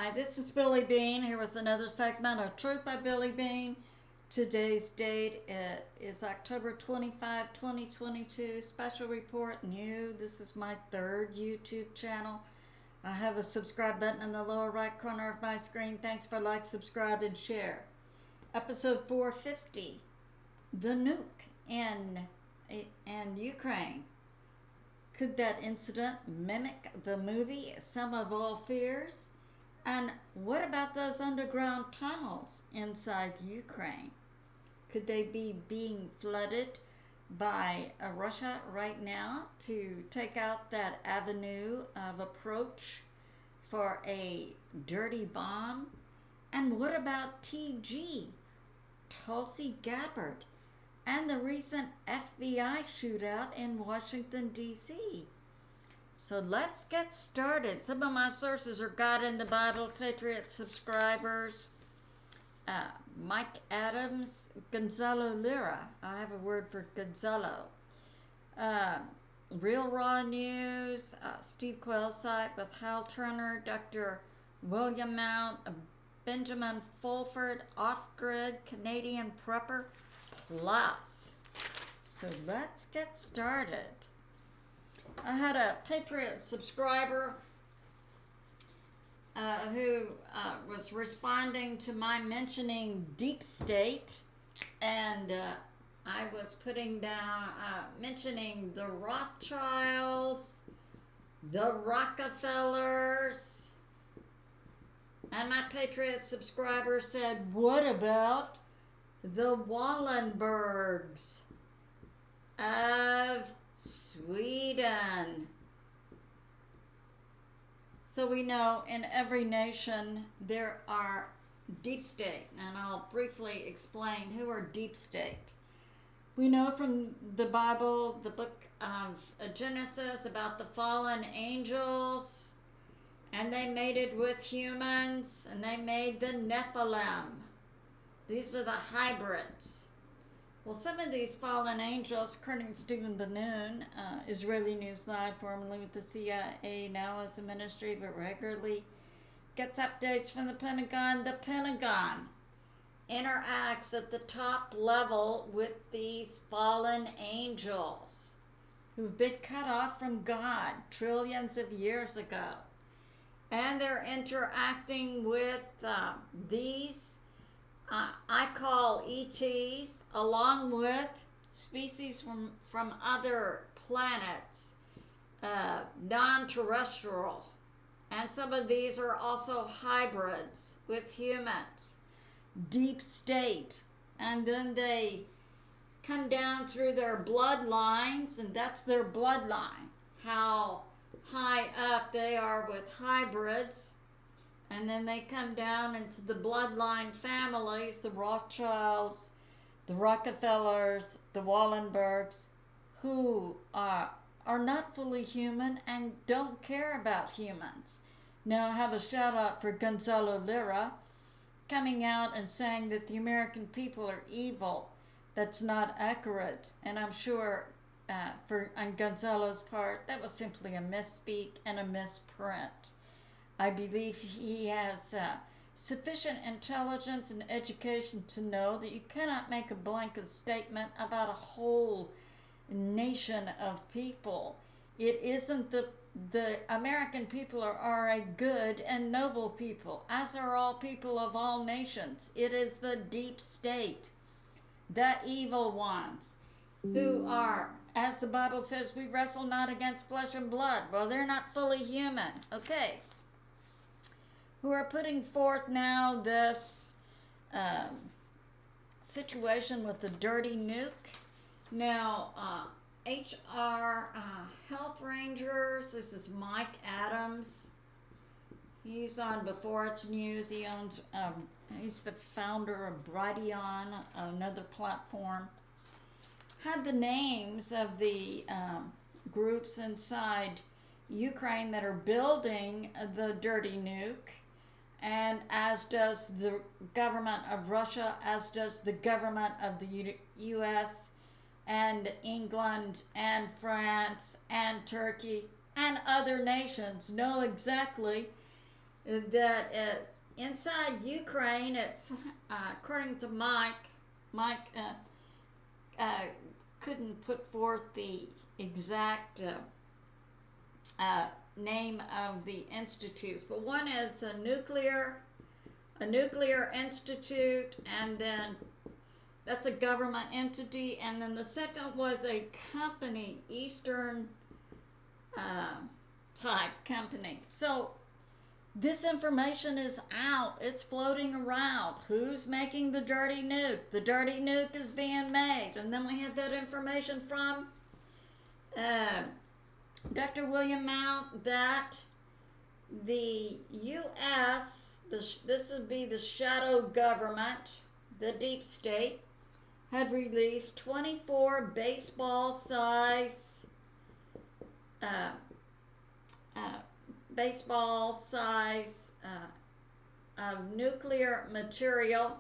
Hi, this is Billie Beene here with another segment of Truth by Billie Beene. Today's date is October 25, 2022. Special report new. This is my third YouTube channel. I have a subscribe button in the lower right corner of my screen. Thanks for like, subscribe, and share. Episode 450, the nuke in Ukraine. Could that incident mimic the movie Sum of All Fears? And what about those underground tunnels inside Ukraine? Could they be being flooded by Russia right now to take out that avenue of approach for a dirty bomb? And what about TG, Tulsi Gabbard, and the recent FBI shootout in Washington, D.C.? So let's get started. Some of my sources are God in the Bible, Patriot subscribers, Mike Adams, Gonzalo Lira. I have a word for Gonzalo. Real Raw News, Steve Quayle's site with Hal Turner, Dr. William Mount, Benjamin Fulford, Off-Grid, Canadian Prepper, Plus. So let's get started. I had a Patriot subscriber who was responding to my mentioning deep state, and I was putting down, mentioning the Rothschilds, the Rockefellers, and my Patriot subscriber said, what about the Wallenbergs of Sweden? So we know in every nation there are deep state, and I'll briefly explain who are deep state. We know from the Bible, the book of Genesis, about the fallen angels, and they mated with humans, and they made the Nephilim. These are the hybrids. Well, some of these fallen angels, according to Stephen Bannon, Israeli News Live, formerly with the CIA, now as a ministry, but regularly gets updates from the Pentagon. The Pentagon interacts at the top level with these fallen angels who've been cut off from God trillions of years ago. And they're interacting with these I call ETs, along with species from other planets, non-terrestrial. And some of these are also hybrids with humans, deep state. And then they come down through their bloodlines, and that's their bloodline, how high up they are with hybrids. And then they come down into the bloodline families, the Rothschilds, the Rockefellers, the Wallenbergs, who are not fully human and don't care about humans. Now I have a shout out for Gonzalo Lira coming out and saying that the American people are evil. That's not accurate. And I'm sure on Gonzalo's part, that was simply a misspeak and a misprint. I believe he has sufficient intelligence and education to know that you cannot make a blanket statement about a whole nation of people. It isn't the American people are a good and noble people, as are all people of all nations. It is the deep state, the evil ones, who are, as the Bible says, we wrestle not against flesh and blood. Well, they're not fully human. Okay. Who are putting forth now this situation with the dirty nuke. Now, HR Health Rangers, this is Mike Adams. He's on Beforeitsnews. He owns, he's the founder of Brighteon, another platform. Had the names of the groups inside Ukraine that are building the dirty nuke, and as does the government of Russia, as does the government of the U.S. and England and France and Turkey and other nations know exactly that is inside Ukraine. It's according to Mike. Mike couldn't put forth the exact name of the institutes, but one is a nuclear institute, and then that's a government entity, and then the second was a company, Eastern type company. So this information is out. It's floating around. Who's making the dirty nuke? The dirty nuke is being made. And then we had that information from Dr. William Mount that the U.S., this would be the shadow government, the deep state, had released 24 baseball-size of nuclear material.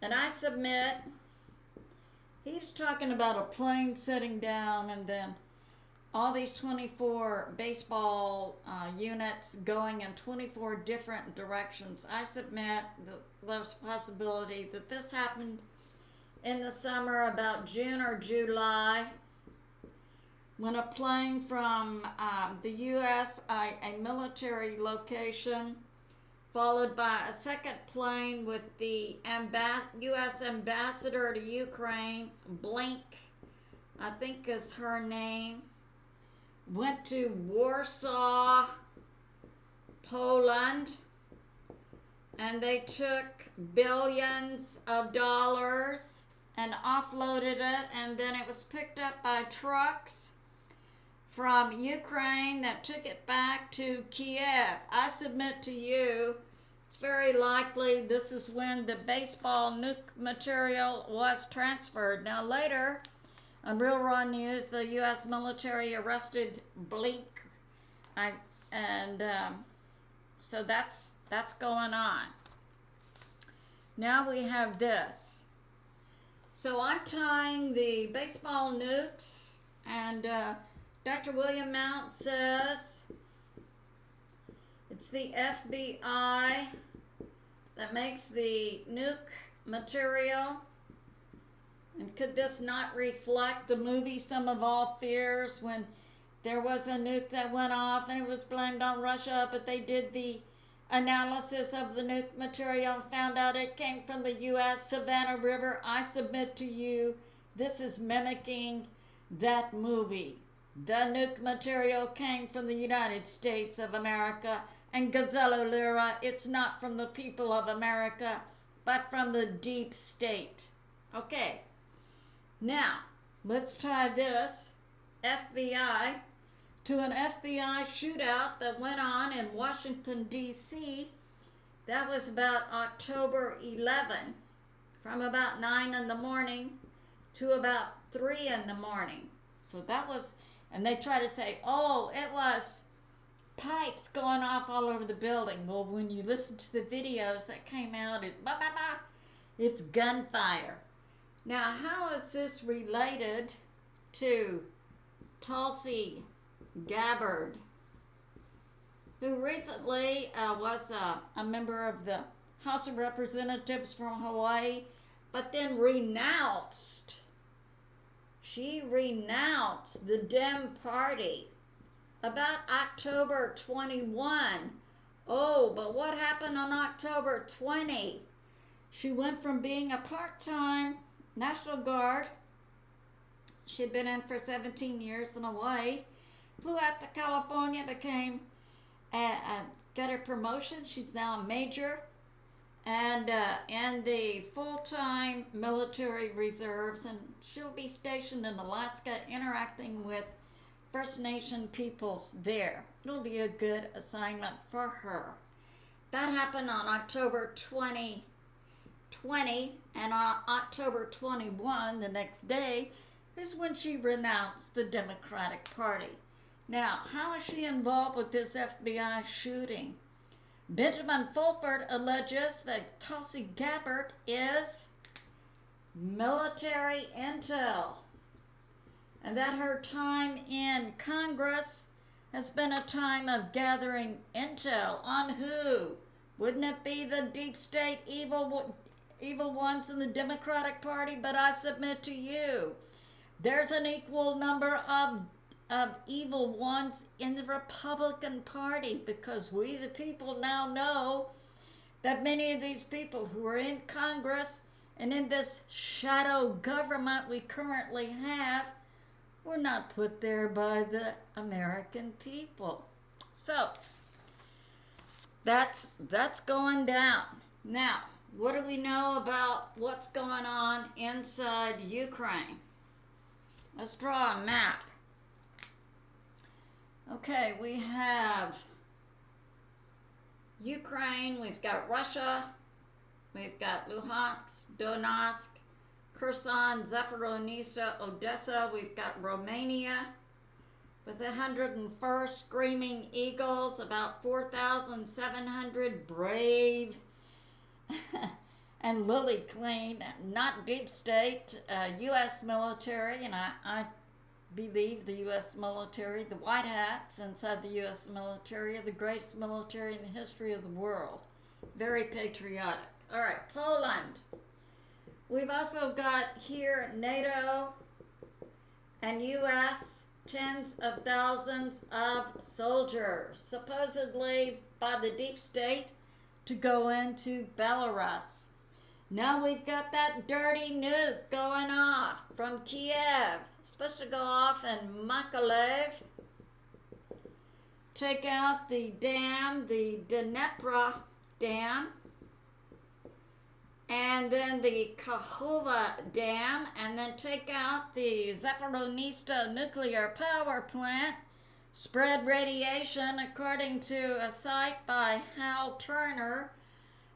And I submit, he was talking about a plane setting down and then all these 24 baseball units going in 24 different directions. I submit that there's a possibility that this happened in the summer, about June or July, when a plane from the U.S., a military location, followed by a second plane with the U.S. ambassador to Ukraine, Blink, I think is her name, went to Warsaw, Poland, and they took billions of dollars and offloaded it, and then it was picked up by trucks from Ukraine that took it back to Kiev. I submit to you, it's very likely this is when the baseball nuke material was transferred. Now later, on Real Raw News, the U.S. military arrested Blink, so that's going on. Now we have this. So I'm tying the baseball nukes, and Dr. William Mount says it's the FBI that makes the nuke material. And could this not reflect the movie Sum of All Fears, when there was a nuke that went off and it was blamed on Russia, but they did the analysis of the nuke material and found out it came from the U.S. Savannah River? I submit to you, this is mimicking that movie. The nuke material came from the United States of America, and G Lira, it's not from the people of America, but from the deep state. Okay. Now, let's tie this FBI to an FBI shootout that went on in Washington, D.C. That was about October 11, from about 9 in the morning to about 3 in the morning. So that was, and they try to say, oh, it was pipes going off all over the building. Well, when you listen to the videos that came out, it's gunfire. Now, how is this related to Tulsi Gabbard, who recently was a member of the House of Representatives from Hawaii, but then she renounced the Dem Party about October 21. Oh, but what happened on October 20? She went from being a part-time National Guard. She'd been in for 17 years in Hawaii. Flew out to California, got her promotion. She's now a major, and in the full-time military reserves, and she'll be stationed in Alaska, interacting with First Nation peoples there. It'll be a good assignment for her. That happened on October 2020, and on October 21, the next day, is when she renounced the Democratic Party. Now, how is she involved with this FBI shooting? Benjamin Fulford alleges that Tulsi Gabbard is military intel, and that her time in Congress has been a time of gathering intel on who? Wouldn't it be the deep state evil ones in the Democratic Party? But I submit to you, there's an equal number of evil ones in the Republican Party, because we the people now know that many of these people who are in Congress and in this shadow government we currently have were not put there by the American people. So that's going down. Now, what do we know about what's going on inside Ukraine? Let's draw a map. Okay, we have Ukraine, we've got Russia, we've got Luhansk, Donetsk, Kherson, Zaporizhzhia, Odessa. We've got Romania with 101st Screaming Eagles, about 4,700 brave and lily clean, not deep state, U.S. military, and I believe the U.S. military, the white hats inside the U.S. military, are the greatest military in the history of the world. Very patriotic. All right, Poland. We've also got here NATO and U.S. tens of thousands of soldiers, supposedly by the deep state, to go into Belarus. Now we've got that dirty nuke going off from Kiev. It's supposed to go off in Mykolaiv. Take out the dam, the Dnepr Dam, and then the Kakhovka Dam, and then take out the Zaporizhzhia nuclear power plant, spread radiation, according to a site by Hal Turner,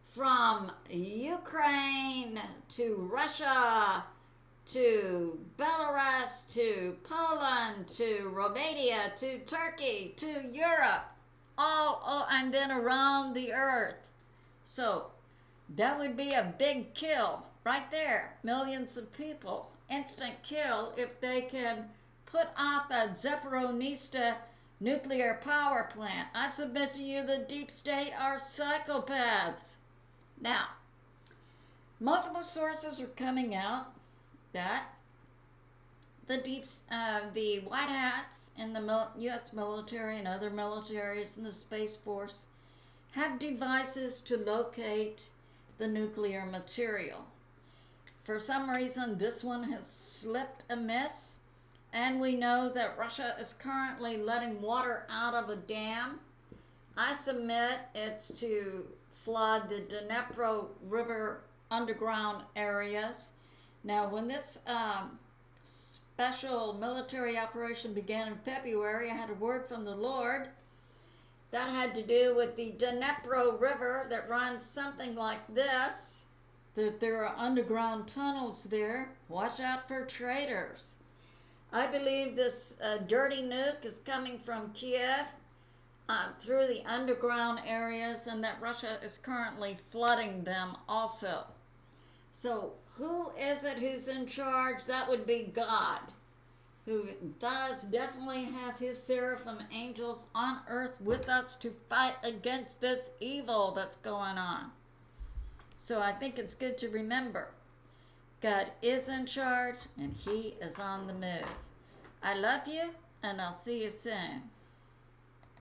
from Ukraine to Russia to Belarus to Poland to Romania to Turkey to Europe, all and then around the earth. So that would be a big kill right there. Millions of people. Instant kill if they can put out the Zaporizhzhia nuclear power plant. I submit to you the deep state are psychopaths. Now, multiple sources are coming out that the white hats in the U.S. military and other militaries in the Space Force have devices to locate the nuclear material. For some reason, this one has slipped amiss, and we know that Russia is currently letting water out of a dam. I submit it's to flood the Dnepr River underground areas. Now, when this special military operation began in February, I had a word from the Lord that had to do with the Dnepr River that runs something like this, that there are underground tunnels there. Watch out for traitors. I believe this dirty nuke is coming from Kiev through the underground areas, and that Russia is currently flooding them also. So who is it who's in charge? That would be God, who does definitely have his seraphim angels on earth with us to fight against this evil that's going on. So I think it's good to remember God is in charge and he is on the move. I love you, and I'll see you soon.